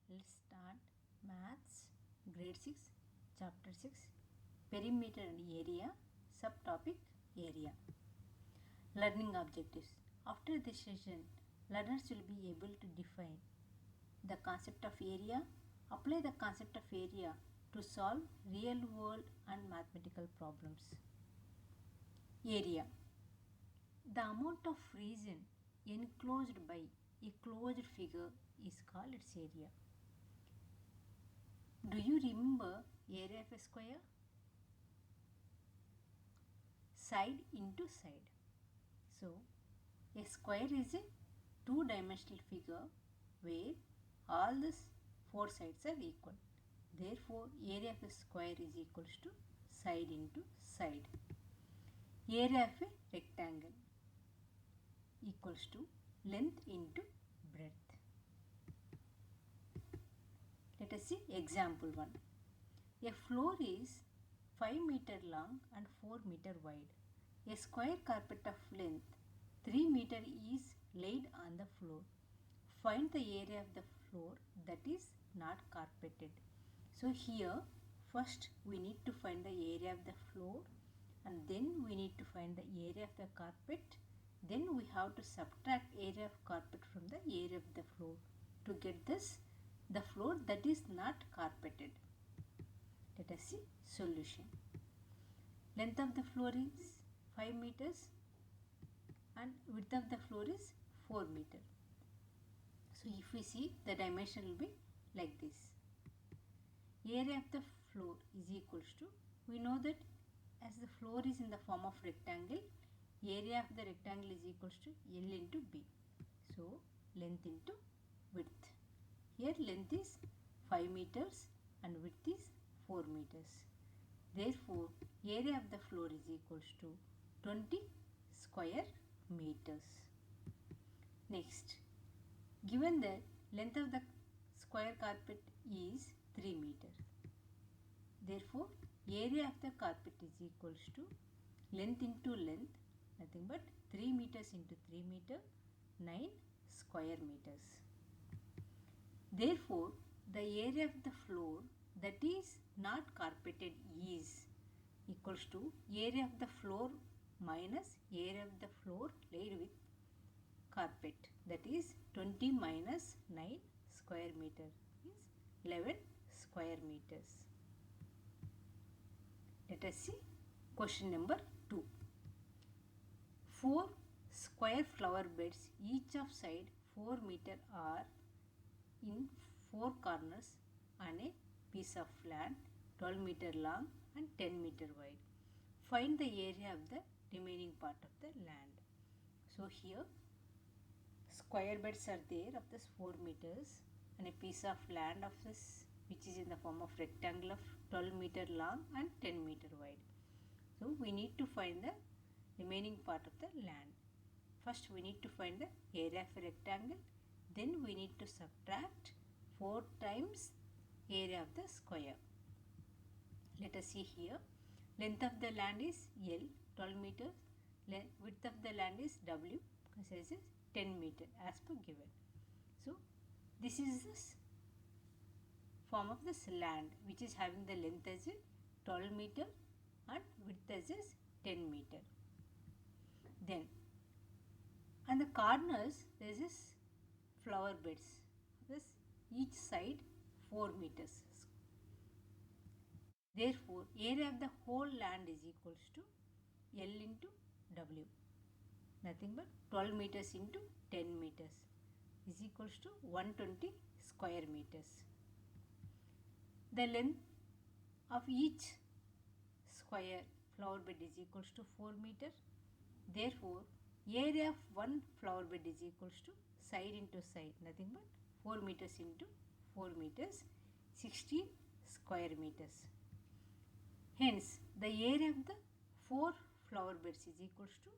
Let's start Maths Grade 6 Chapter 6 Perimeter and Area Subtopic Area. Learning Objectives. After this session, learners will be able to define the concept of area, apply the concept of area to solve real world and mathematical problems. Area. The amount of region enclosed by a closed figure is called its area. Do you remember area of a square? Side into side. So, a square is a two-dimensional figure where all the four sides are equal. Therefore, area of a square is equals to side into side. Area of a rectangle equals to length into breadth. Let us see example 1. A floor is 5 meter long and 4 meter wide. A square carpet of length 3 meter is laid on the floor. Find the area of the floor that is not carpeted. So here first we need to find the area of the floor and then we need to find the area of the carpet. Then we have to subtract area of carpet from the area of the floor to get the floor that is not carpeted. Let us see solution. Length of the floor is 5 meters and width of the floor is 4 meter. So if we see, the dimension will be like this. Area of the floor is equals to, we know that as the floor is in the form of rectangle, area of the rectangle is equals to L into B. So length into width. Here length is 5 meters and width is 4 meters. Therefore, area of the floor is equals to 20 square meters. Next, given that length of the square carpet is 3 meters. Therefore, area of the carpet is equals to length into length, nothing but 3 meters into 3 meter, 9 square meters. Therefore, the area of the floor that is not carpeted is equals to area of the floor minus area of the floor laid with carpet, that is 20 minus 9 square meter is 11 square meters. Let us see question number 2. 4 square flower beds each of side 4 meter are in 4 corners on a piece of land 12 meter long and 10 meter wide. Find the area of the remaining part of the land. So here square beds are there of this 4 meters and a piece of land of this which is in the form of rectangle of 12 meter long and 10 meter wide. So we need to find the remaining part of the land. First we need to find the area of a rectangle. Then we need to subtract 4 times area of the square. Let us see here. Length of the land is L, 12 meters. Width of the land is W, size is 10 meter as per given. So this is this form of this land which is having the length as 12 meter and width as 10 meter. Then on the corners there is flower beds. This each side 4 meters. Therefore, area of the whole land is equals to L into W. Nothing but 12 meters into 10 meters is equals to 120 square meters. The length of each square flower bed is equals to 4 meter. Therefore, area of one flower bed is equals to side into side, nothing but 4 meters into 4 meters, 16 square meters. Hence, the area of the 4 flower beds is equals to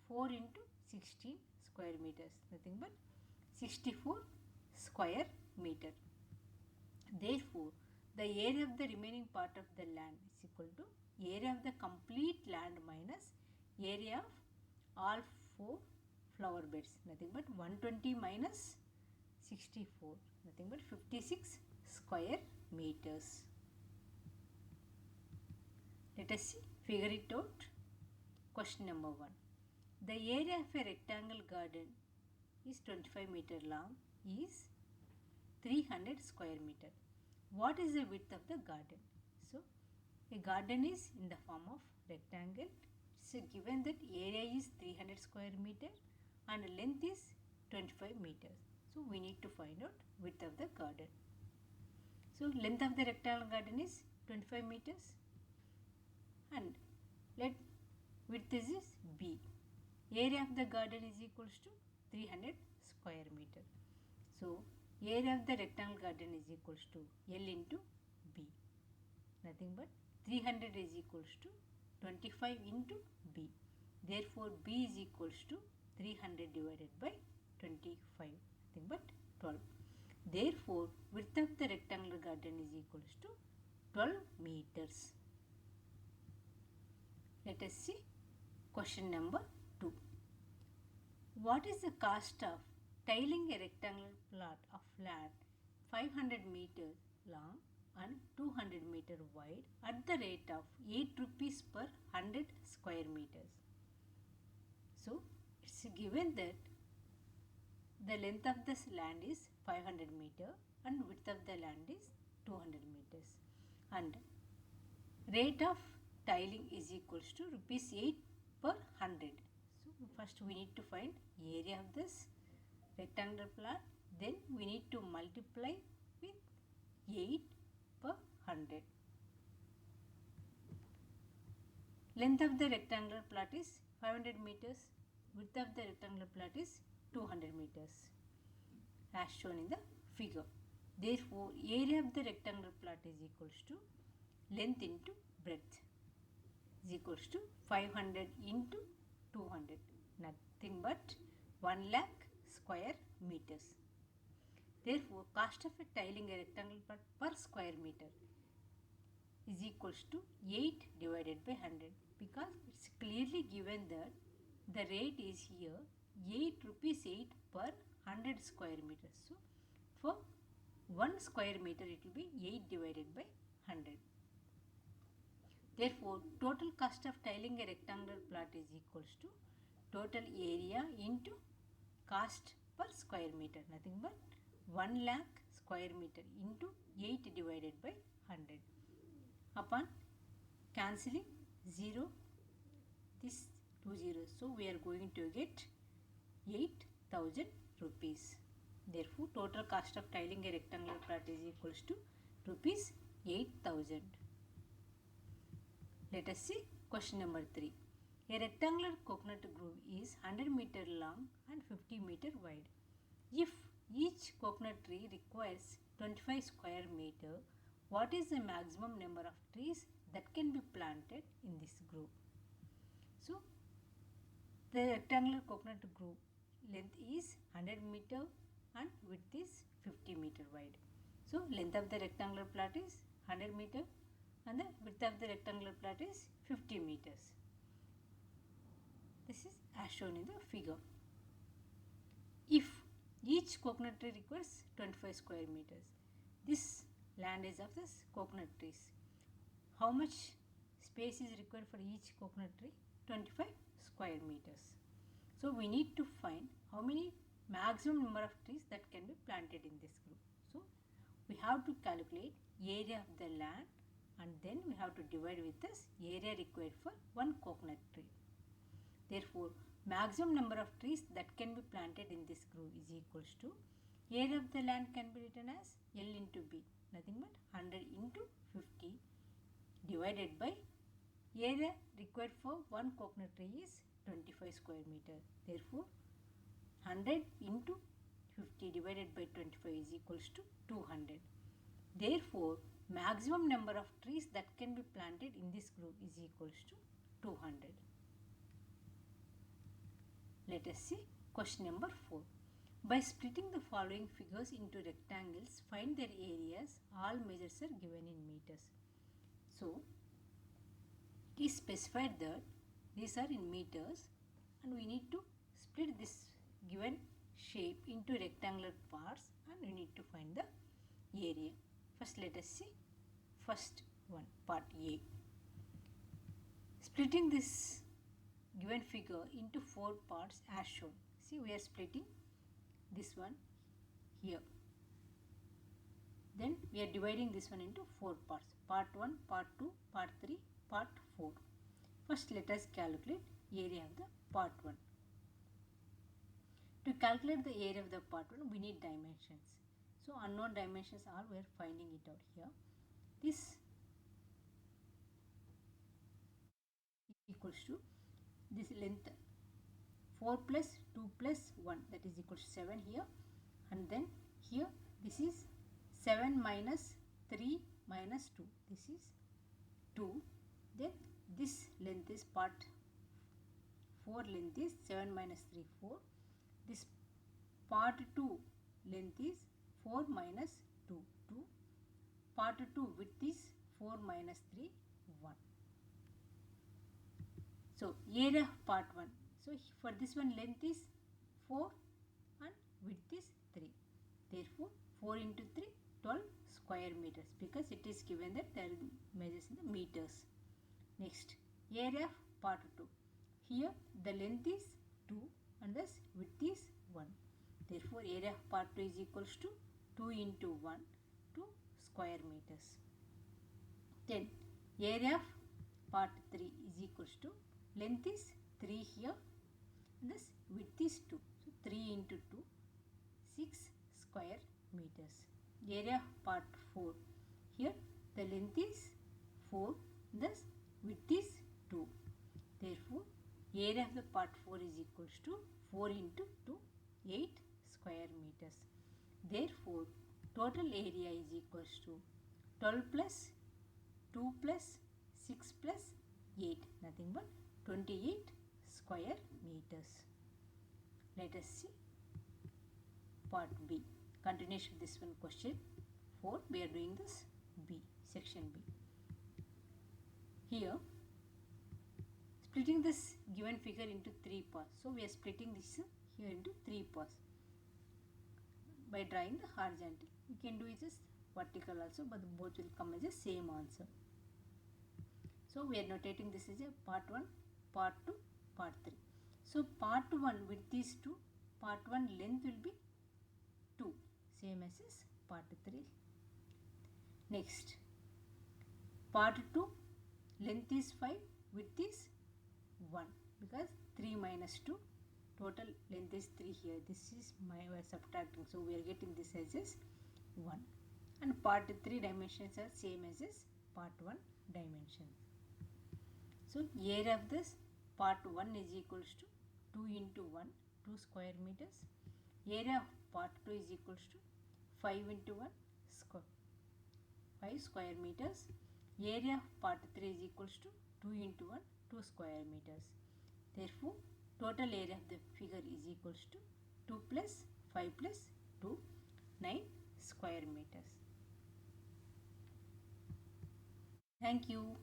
4 into 16 square meters, nothing but 64 square meter. Therefore, the area of the remaining part of the land is equal to area of the complete land minus area of all 4 flower beds, nothing but 120 minus 64, nothing but 56 square meters. Let us see, figure it out. Question number 1. The area of a rectangle garden is 25 meter long, is 300 square meter. What is the width of the garden? So, a garden is in the form of rectangle. So, given that area is 300 square meter and length is 25 meters. So, we need to find out width of the garden. So, length of the rectangle garden is 25 meters and let width is B. Area of the garden is equals to 300 square meter. So, area of the rectangle garden is equals to L into B. Nothing but 300 is equals to 25 into B. Therefore, B is equals to 300 divided by 25. Nothing but 12. Therefore, width of the rectangular garden is equals to 12 meters. Let us see question number 2. What is the cost of tiling a rectangular plot of land 500 meters long and 200 meter wide at the rate of 8 rupees per 100 square meters? So, it's given that the length of this land is 500 meter and width of the land is 200 meters and rate of tiling is equals to rupees 8 per 100. So, first we need to find area of this rectangular plot, then we need to multiply with 8 per 100. Length of the rectangular plot is 500 meters, width of the rectangular plot is 200 meters as shown in the figure. Therefore, area of the rectangular plot is equals to length into breadth is equals to 500 into 200, nothing but 1 lakh square meters. Therefore, cost of a tiling a rectangular plot per square meter is equals to 8 divided by 100 because it's clearly given that the rate is here 8 rupees 8 per 100 square meters. So, for 1 square meter it will be 8 divided by 100. Therefore, total cost of tiling a rectangular plot is equals to total area into cost per square meter, nothing but 1 lakh square meter into 8 divided by 100. Upon cancelling 0, this 2 zeros, so we are going to get 8,000 rupees. Therefore, total cost of tiling a rectangular plot is equals to rupees 8,000. Let us see question number 3. A rectangular coconut grove is 100 meter long and 50 meter wide. If each coconut tree requires 25 square meter, what is the maximum number of trees that can be planted in this grove? So, the rectangular coconut grove length is 100 meter and width is 50 meter wide. So, length of the rectangular plot is 100 meter and the width of the rectangular plot is 50 meters. This is as shown in the figure. If each coconut tree requires 25 square meters, this land is of this coconut trees. How much space is required for each coconut tree? 25 square meters. So, we need to find how many maximum number of trees that can be planted in this group. So, we have to calculate area of the land and then we have to divide with this area required for one coconut tree. Therefore, maximum number of trees that can be planted in this group is equals to area of the land can be written as L into B, nothing but 100 into 50 divided by area required for one coconut tree is 25 square meter. Therefore, 100 into 50 divided by 25 is equals to 200. Therefore, maximum number of trees that can be planted in this group is equals to 200. Let us see question number 4. By splitting the following figures into rectangles, find their areas. All measures are given in meters. So, it is specified that these are in meters and we need to split this given shape into rectangular parts and we need to find the area. First let us see first one, part A. Splitting this given figure into 4 parts as shown. See, we are splitting this one here. Then we are dividing this one into 4 parts. Part 1, part 2, part 3, part 4. First let us calculate area of the part 1. To calculate the area of the part 1, we need dimensions. So unknown dimensions are we are finding it out here. This equals to this length 4 plus 2 plus 1, that is equal to 7 here, and then here this is 7 minus 3 minus 2, this is 2. Then this length is part 4 length is 7 minus 3 4. This part 2 length is 4 minus 2 2. Part 2 width is 4 minus 3 1. So area of part 1. So for this one length is 4 and width is 3. Therefore 4 into 3 12 square meters, because it is given that there measures in the meters. Next, area of part 2. Here the length is 2 and thus width is 1. Therefore area of part 2 is equals to 2 into 1, 2 square meters. Then area of part 3 is equals to length is 3 here and thus width is 2. So 3 into 2, 6 square meters. Area of part 4. Here the length is 4, thus width is 2. Therefore area of the part 4 is equals to 4 into 2, 8 square meters. Therefore total area is equals to 12 plus 2 plus 6 plus 8, nothing but 28 square meters. Let us see part B. Continuation of this one question 4. We are doing this B, section B. Here splitting this given figure into 3 parts. So we are splitting this here into 3 parts by drawing the horizontal. We can do it as vertical also, but both will come as the same answer. So we are notating this as a part 1, part 2, part 3. So part 1 width is 2, part 1 length will be 2, same as is part 3. Next, part 2 length is 5, width is 1, because 3 minus 2, total length is 3 here. This is we are subtracting, so we are getting this as 1. And part 3 dimensions are same as part 1 dimension. So area of this part 1 is equals to 2 into 1, 2 square meters. Area of part 2 is equals to 5 into 1, 5 square meters. Area of part 3 is equals to 2 into 1, 2 square meters. Therefore total area of the figure is equals to 2 plus 5 plus 2, 9 square meters. Thank you.